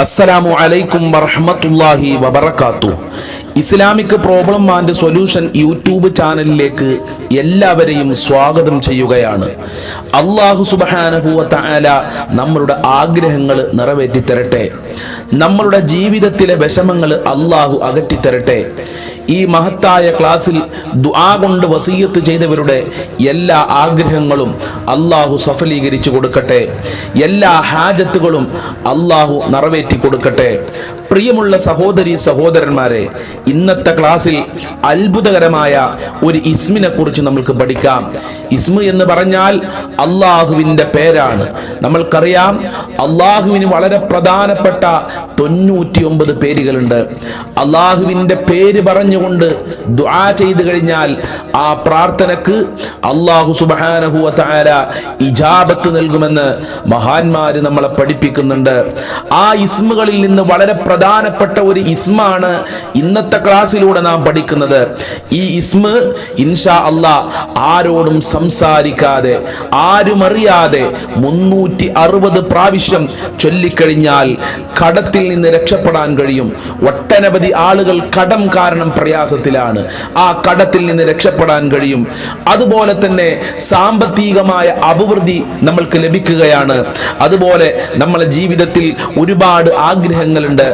അസ്സലാമു അലൈക്കും വറഹ്മത്തുള്ളാഹി വബറകാതുഹു. Islamic problem and solution YouTube ചാനലിലേക്ക് എല്ലാവരെയും സ്വാഗതം ചെയ്യുകയാണ്. അല്ലാഹു സുബ്ഹാനഹു വ തആല നമ്മളുടെ ആഗ്രഹങ്ങൾ നിറവേറ്റിത്തരട്ടെ. നമ്മളുടെ ജീവിതത്തിലെ വിഷമങ്ങൾ അല്ലാഹു അകറ്റിത്തരട്ടെ. ഈ മഹത്തായ ക്ലാസ്സിൽ ദുആ കൊണ്ട് വസിയത്ത് ചെയ്തവരുടെ എല്ലാ ആഗ്രഹങ്ങളും അല്ലാഹു സഫലീകരിച്ചു കൊടുക്കട്ടെ. എല്ലാ ഹാജത്തുകളും അല്ലാഹു നിറവേറ്റി കൊടുക്കട്ടെ. പ്രിയമുള്ള സഹോദരി സഹോദരന്മാരെ, ഇന്നത്തെ ക്ലാസ്സിൽ അത്ഭുതകരമായ ഒരു ഇസ്മിനെ കുറിച്ച് നമുക്ക് പഠിക്കാം. ഇസ്മ എന്ന് പറഞ്ഞാൽ അള്ളാഹുവിന്റെ പേരാണ്. നമ്മൾക്കറിയാം, അള്ളാഹുവിന് വളരെ പ്രധാനപ്പെട്ട 99 പേരുകളുണ്ട്. അള്ളാഹുവിന്റെ പേര് പറഞ്ഞുകൊണ്ട് ദുആ ചെയ്തു കഴിഞ്ഞാൽ ആ പ്രാർത്ഥനക്ക് അള്ളാഹു സുബ്ഹാനഹു വ തആല ഇജാബത്ത് നൽകുമെന്ന് മഹാന്മാര് നമ്മളെ പഠിപ്പിക്കുന്നുണ്ട്. ആ ഇസ്മുകളിൽ നിന്ന് വളരെ പ്രധാനപ്പെട്ട ഒരു ഇസ്മാണ് ഇന്നത്തെ ക്ലാസ്സിലൂടെ നാം പഠിക്കുന്നത്. ഈ ഇസ്മ ഇൻഷാ അല്ലാഹ് ആരോടും സംസാരിക്കാതെ ആരും അറിയാതെ 360 പ്രാവശ്യം ചൊല്ലിക്കഴിഞ്ഞാൽ കടത്തിൽ നിന്ന് രക്ഷപ്പെടാൻ കഴിയും. ഒട്ടനവധി ആളുകൾ കടം കാരണം പ്രയാസത്തിലാണ്. ആ കടത്തിൽ നിന്ന് രക്ഷപ്പെടാൻ കഴിയും. അതുപോലെ തന്നെ സാമ്പത്തികമായ അഭിവൃദ്ധി നമ്മൾക്ക് ലഭിക്കുകയാണ്. അതുപോലെ നമ്മളെ ജീവിതത്തിൽ ഒരുപാട് ആഗ്രഹങ്ങളുണ്ട്.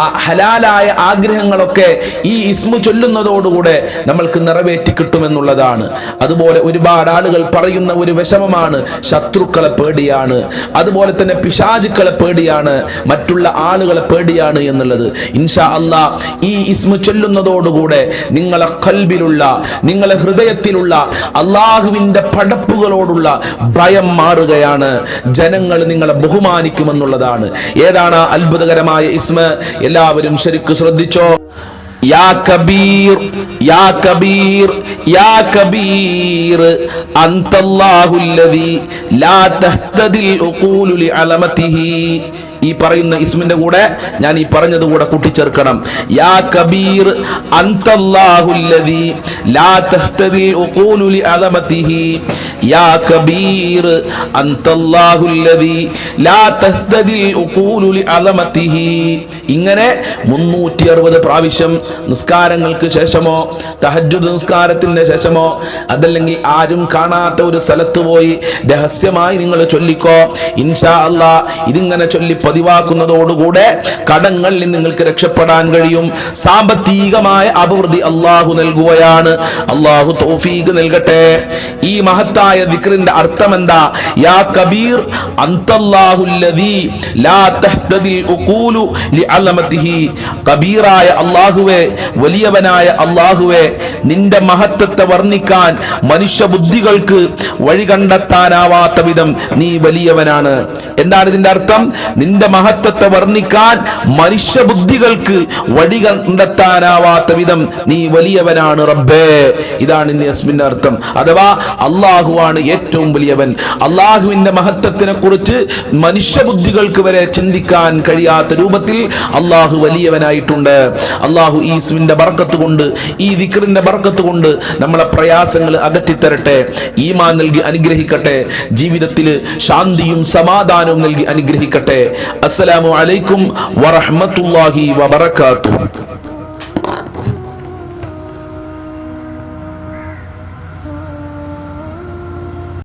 ആ ഹലാലായ ആഗ്രഹങ്ങളൊക്കെ ഈ ഇസ്മു ചൊല്ലുന്നതോടുകൂടെ നമ്മൾക്ക് നിറവേറ്റി കിട്ടുമെന്നുള്ളതാണ്. അതുപോലെ ഒരുപാട് ആളുകൾ പറയുന്ന ഒരു വിഷമമാണ് ശത്രുക്കളെ പേടിയാണ്, അതുപോലെ തന്നെ പിശാചുക്കളെ പേടിയാണ്, മറ്റുള്ള ആളുകളെ പേടിയാണ് എന്നുള്ളത്. ഇൻഷാ അല്ലാഹ് ഈ ഇസ്മു ചൊല്ലുന്നതോടുകൂടെ നിങ്ങളെ ഖൽബിലുള്ള, നിങ്ങളെ ഹൃദയത്തിലുള്ള അള്ളാഹുവിന്റെ പടപ്പുകളോടുള്ള ഭയം മാറുകയാണ്. ജനങ്ങൾ നിങ്ങളെ ബഹുമാനിക്കുമെന്നുള്ളതാണ്. ഏതാണ് അത്ഭുതകരമായ ഇസ്മ? എല്ലാവരും ശരിക്കും ശ്രദ്ധിച്ചോ. യാ കബീർ, യാ കബീർ, യാ കബീർ അൻതല്ലാഹുല്ലദീ ലാ തഹ്തദിൽ ഉഖൂലു ലിഅലമതിഹി. ഈ പറയുന്ന ഇസ്മിന്റെ കൂടെ ഞാൻ ഈ പറഞ്ഞത് കൂടെ കൂട്ടിച്ചേർക്കണം. യാ കബീർ അൻതല്ലാഹുല്ലദീ ലാ തഹ്തദിൽ ഉഖൂലു ലിഅലമതിഹി. യാ കബീർ അൻതല്ലാഹുല്ലദീ ലാ തഹ്തദിൽ ഉഖൂലു ലിഅലമതിഹി. ഇങ്ങനെ 360 പ്രാവശ്യം നിസ്കാരങ്ങൾക്ക് ശേഷമോ തഹജ്ജുദ് നിസ്കാരത്തിന്റെ ശേഷമോ അതല്ലെങ്കിൽ ആരും കാണാത്ത ഒരു സ്ഥലത്ത് പോയി രഹസ്യമായി നിങ്ങൾ ചൊല്ലിക്കോ. ഇൻഷാ അല്ലാഹ് ഇതിങ്ങനെ ചൊല്ലി പതിവാക്കുന്നതോടുകൂടെ കടങ്ങളിൽ നിങ്ങൾക്ക് രക്ഷപ്പെടാൻ കഴിയും. സാമ്പത്തികമായ അഭിവൃദ്ധി അല്ലാഹു നൽകുകയാണ്. അല്ലാഹു തൗഫീഖ് നൽകട്ടെ. ഈ മഹത്തായ ദിക്റിന്റെ അർത്ഥം എന്താ? യാ കബീർ അൻതല്ലാഹുല്ലദീ ലാ തഹ്തദിൽ ഉഖൂലു ലിഅലമതിഹി. കബീറായ അല്ലാഹുവേ, വലിയവനായ അല്ലാഹുവേ, നിന്റെ മഹത്വത്തെ വർണ്ണിക്കാൻ മനുഷ്യ ബുദ്ധികൾക്ക് വഴി കണ്ടെത്താനാവാത്ത വിധം നീ വലിയവനാണ്. എന്താണ് ഇതിന്റെ അർത്ഥം? നിന്റെ മഹത്വത്തെ വർണ്ണിക്കാൻ മനുഷ്യ ബുദ്ധികൾക്ക് വഴി കണ്ടെത്താനാവാത്ത വിധം നീ വലിയവനാണ് റബ്ബേ. ഇതാണ് ഇസ്മിന്റെ അർത്ഥം. അഥവാ അള്ളാഹുവാണ് ഏറ്റവും വലിയവൻ. അള്ളാഹുവിന്റെ മഹത്വത്തിനെ കുറിച്ച് മനുഷ്യ ബുദ്ധികൾക്ക് വരെ ചിന്തിക്കാൻ കഴിയാത്ത രൂപത്തിൽ അള്ളാഹു വലിയവനായിട്ടുണ്ട്. അള്ളാഹു ഈ ഇസ്മിന്റെ ബർക്കത്ത് കൊണ്ട്, ഈ ദിക്റിന്റെ ബർക്കത്ത് കൊണ്ട് നമ്മളെ പ്രയാസങ്ങൾ അകറ്റിത്തരട്ടെ. ഈമാൻ നൽകി അനുഗ്രഹിക്കട്ടെ. ജീവിതത്തിൽ ശാന്തിയും സമാധാനവും നൽകി അനുഗ്രഹിക്കട്ടെ. അസ്സലാമു അലൈക്കും വറഹ്മത്തുള്ളാഹി വബറകാതുഹു.